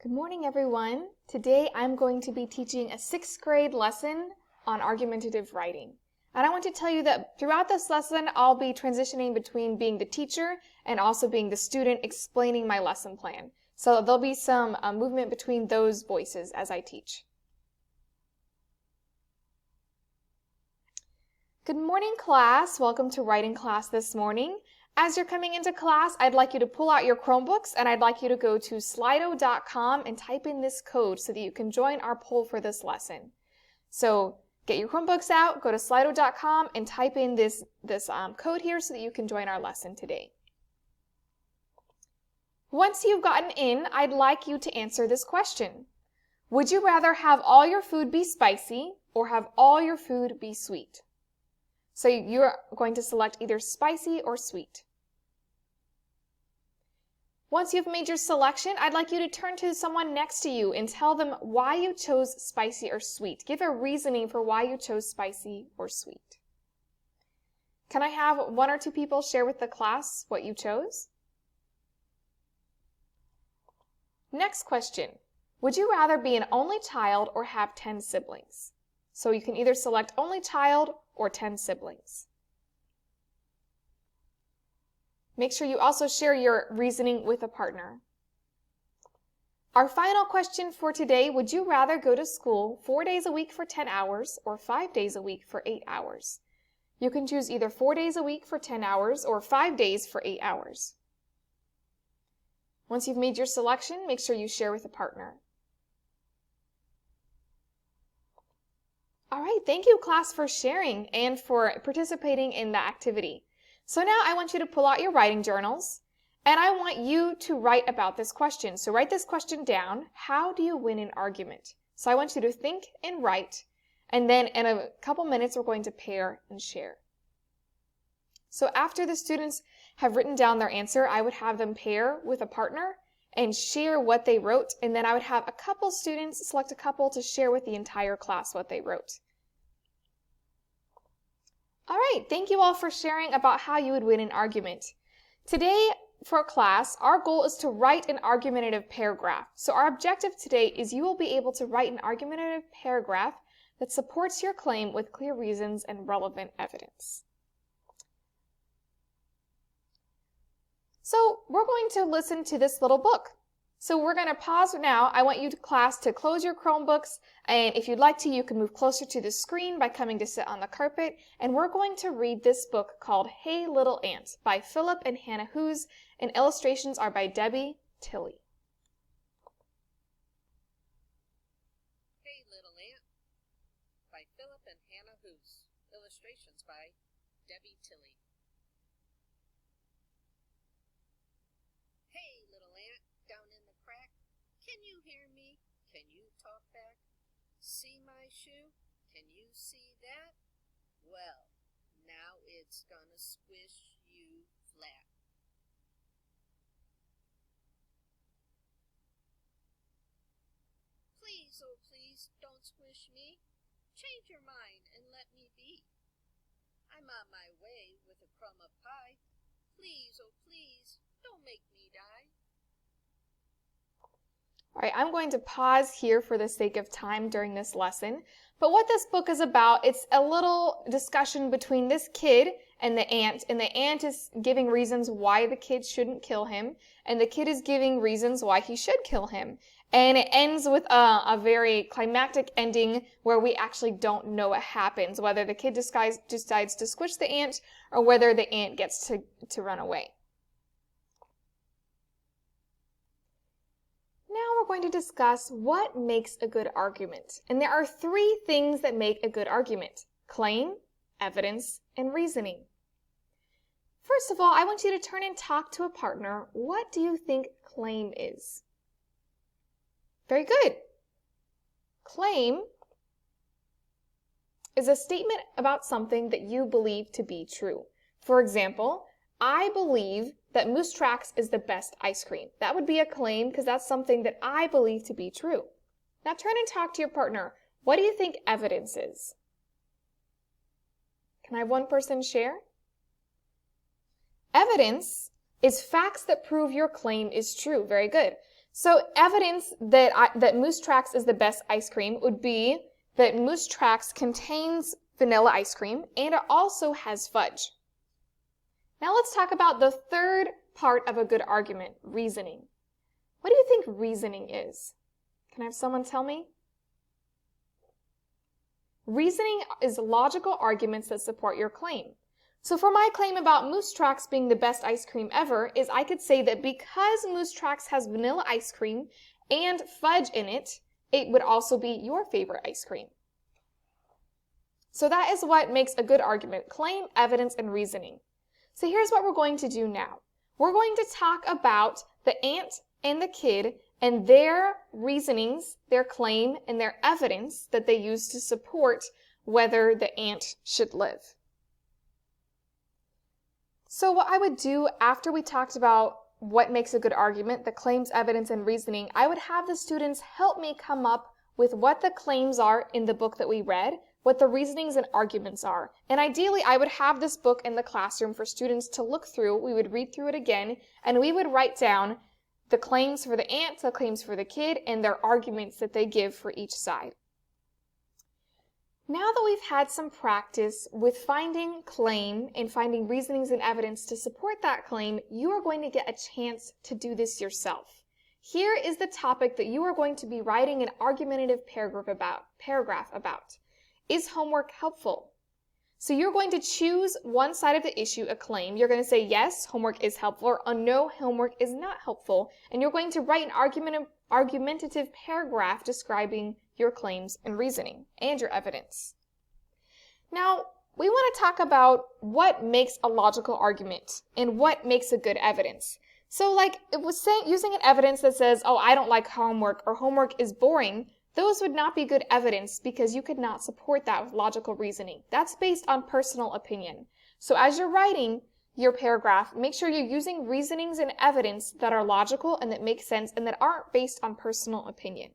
Good morning, everyone. Today I'm going to be teaching a 6th grade lesson on argumentative writing. And I want to tell you that throughout this lesson, I'll be transitioning between being the teacher and also being the student explaining my lesson plan. So there'll be some movement between those voices as I teach. Good morning, class. Welcome to writing class this morning. As you're coming into class, I'd like you to pull out your Chromebooks and I'd like you to go to slido.com and type in this code so that you can join our poll for this lesson. So get your Chromebooks out, go to slido.com and type in this code here so that you can join our lesson today. Once you've gotten in, I'd like you to answer this question. Would you rather have all your food be spicy or have all your food be sweet? So you're going to select either spicy or sweet. Once you've made your selection, I'd like you to turn to someone next to you and tell them why you chose spicy or sweet. Give a reasoning for why you chose spicy or sweet. Can I have 1 or 2 people share with the class what you chose? Next question. Would you rather be an only child or have 10 siblings? So you can either select only child or 10 siblings. Make sure you also share your reasoning with a partner. Our final question for today, would you rather go to school 4 days a week for 10 hours or 5 days a week for 8 hours? You can choose either 4 days a week for 10 hours or 5 days for 8 hours. Once you've made your selection, make sure you share with a partner. All right, thank you, class, for sharing and for participating in the activity. So now I want you to pull out your writing journals, and I want you to write about this question. So write this question down. How do you win an argument? So I want you to think and write, and then in a couple minutes, we're going to pair and share. So after the students have written down their answer, I would have them pair with a partner and share what they wrote, and then I would have a couple students select a couple to share with the entire class what they wrote. All right, thank you all for sharing about how you would win an argument. Today for class, our goal is to write an argumentative paragraph. So our objective today is you will be able to write an argumentative paragraph that supports your claim with clear reasons and relevant evidence. So we're going to listen to this little book. So we're going to pause now. I want you, class, to close your Chromebooks, and if you'd like to, you can move closer to the screen by coming to sit on the carpet, and we're going to read this book called Hey Little Ant by Philip and Hannah Hoos, and illustrations are by Debbie Tilley. Hey Little Ant by Philip and Hannah Hoos, illustrations by Debbie Tilley. Hey little ant down in the crack, can you hear me? Can you talk back? See my shoe? Can you see that? Well, now it's gonna squish you flat. Please, oh please, don't squish me. Change your mind and let me be. I'm on my way with a crumb of pie. Please, oh please, don't make me die. All right, I'm going to pause here for the sake of time during this lesson. But what this book is about, it's a little discussion between this kid and the ant is giving reasons why the kid shouldn't kill him, and the kid is giving reasons why he should kill him. And it ends with a very climactic ending where we actually don't know what happens, whether the kid decides to squish the ant or whether the ant gets to run away. Now we're going to discuss what makes a good argument. And there are 3 things that make a good argument: claim, evidence, and reasoning. First of all, I want you to turn and talk to a partner. What do you think claim is? Very good. Claim is a statement about something that you believe to be true. For example, I believe that Moose Tracks is the best ice cream. That would be a claim because that's something that I believe to be true. Now turn and talk to your partner. What do you think evidence is? Can I have one person share? Evidence is facts that prove your claim is true. Very good. So evidence that Moose Tracks is the best ice cream would be that Moose Tracks contains vanilla ice cream and it also has fudge. Now let's talk about the third part of a good argument, reasoning. What do you think reasoning is? Can I have someone tell me? Reasoning is logical arguments that support your claim. So for my claim about Moose Tracks being the best ice cream ever is I could say that because Moose Tracks has vanilla ice cream and fudge in it, it would also be your favorite ice cream. So that is what makes a good argument: claim, evidence, and reasoning. So here's what we're going to do now. We're going to talk about the ant and the kid and their reasonings, their claim, and their evidence that they use to support whether the ant should live. So what I would do after we talked about what makes a good argument, the claims, evidence, and reasoning, I would have the students help me come up with what the claims are in the book that we read, what the reasonings and arguments are. And ideally, I would have this book in the classroom for students to look through. We would read through it again, and we would write down the claims for the ant, the claims for the kid, and their arguments that they give for each side. Now that we've had some practice with finding claim and finding reasonings and evidence to support that claim, you are going to get a chance to do this yourself. Here is the topic that you are going to be writing an argumentative paragraph about. Is homework helpful? So you're going to choose one side of the issue, a claim. You're going to say, yes, homework is helpful, or no, homework is not helpful. And you're going to write an argumentative paragraph describing your claims and reasoning and your evidence. Now, we want to talk about what makes a logical argument and what makes a good evidence. So like it was saying, using an evidence that says, oh, I don't like homework or homework is boring, those would not be good evidence because you could not support that with logical reasoning. That's based on personal opinion. So as you're writing your paragraph, make sure you're using reasonings and evidence that are logical and that make sense and that aren't based on personal opinion.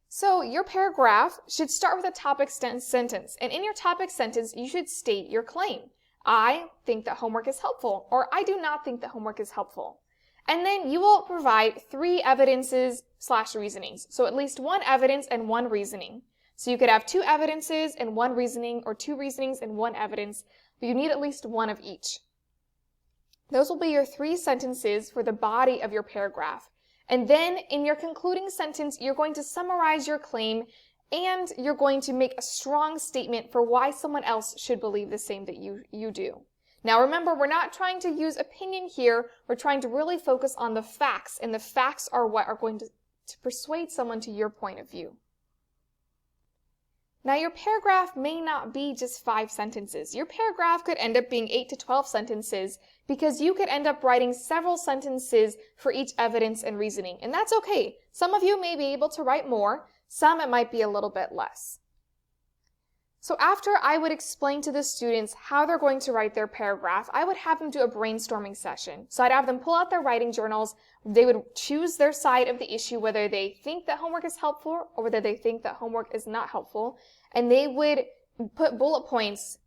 So your paragraph should start with a topic sentence. And in your topic sentence, you should state your claim. I think that homework is helpful, or I do not think that homework is helpful. And then you will provide 3 evidences/reasonings. So at least 1 evidence and 1 reasoning. So you could have 2 evidences and 1 reasoning, or 2 reasonings and 1 evidence, but you need at least 1 of each. Those will be your 3 sentences for the body of your paragraph. And then in your concluding sentence, you're going to summarize your claim and you're going to make a strong statement for why someone else should believe the same that you do. Now remember, we're not trying to use opinion here. We're trying to really focus on the facts, and the facts are what are going to persuade someone to your point of view. Now your paragraph may not be just 5 sentences. Your paragraph could end up being 8 to 12 sentences because you could end up writing several sentences for each evidence and reasoning. And that's okay. Some of you may be able to write more. Some it might be a little bit less. So after I would explain to the students how they're going to write their paragraph, I would have them do a brainstorming session. So I'd have them pull out their writing journals. They would choose their side of the issue, whether they think that homework is helpful or whether they think that homework is not helpful. And they would put bullet points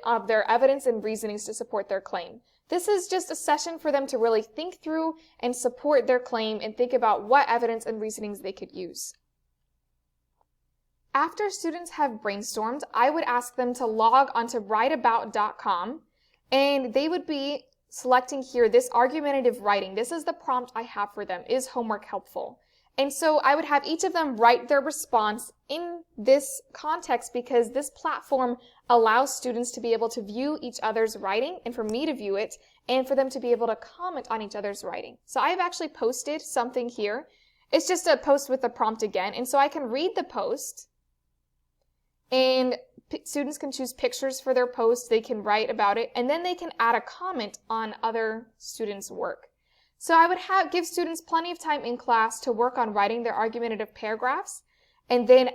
of their evidence and reasonings to support their claim. This is just a session for them to really think through and support their claim and think about what evidence and reasonings they could use. After students have brainstormed, I would ask them to log onto writeabout.com, and they would be selecting here this argumentative writing. This is the prompt I have for them. Is homework helpful? And so I would have each of them write their response in this context because this platform allows students to be able to view each other's writing and for me to view it and for them to be able to comment on each other's writing. So I've actually posted something here. It's just a post with the prompt again. And so I can read the post and students can choose pictures for their post. They can write about it and then they can add a comment on other students' work. So I would give students plenty of time in class to work on writing their argumentative paragraphs. And then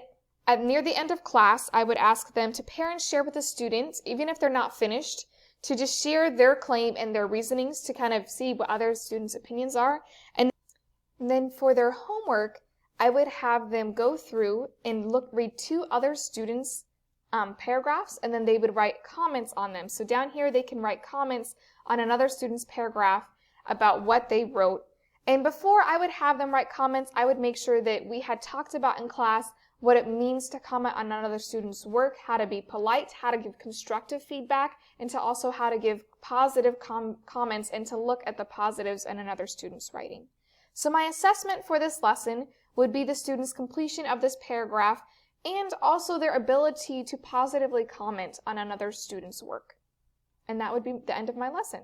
near the end of class, I would ask them to pair and share with the students, even if they're not finished, to just share their claim and their reasonings to kind of see what other students' opinions are. And then for their homework, I would have them go through and read 2 other students' paragraphs, and then they would write comments on them. So down here, they can write comments on another student's paragraph about what they wrote. And before I would have them write comments, I would make sure that we had talked about in class what it means to comment on another student's work, how to be polite, how to give constructive feedback, and to also how to give positive comments and to look at the positives in another student's writing. So my assessment for this lesson would be the student's completion of this paragraph and also their ability to positively comment on another student's work. And that would be the end of my lesson.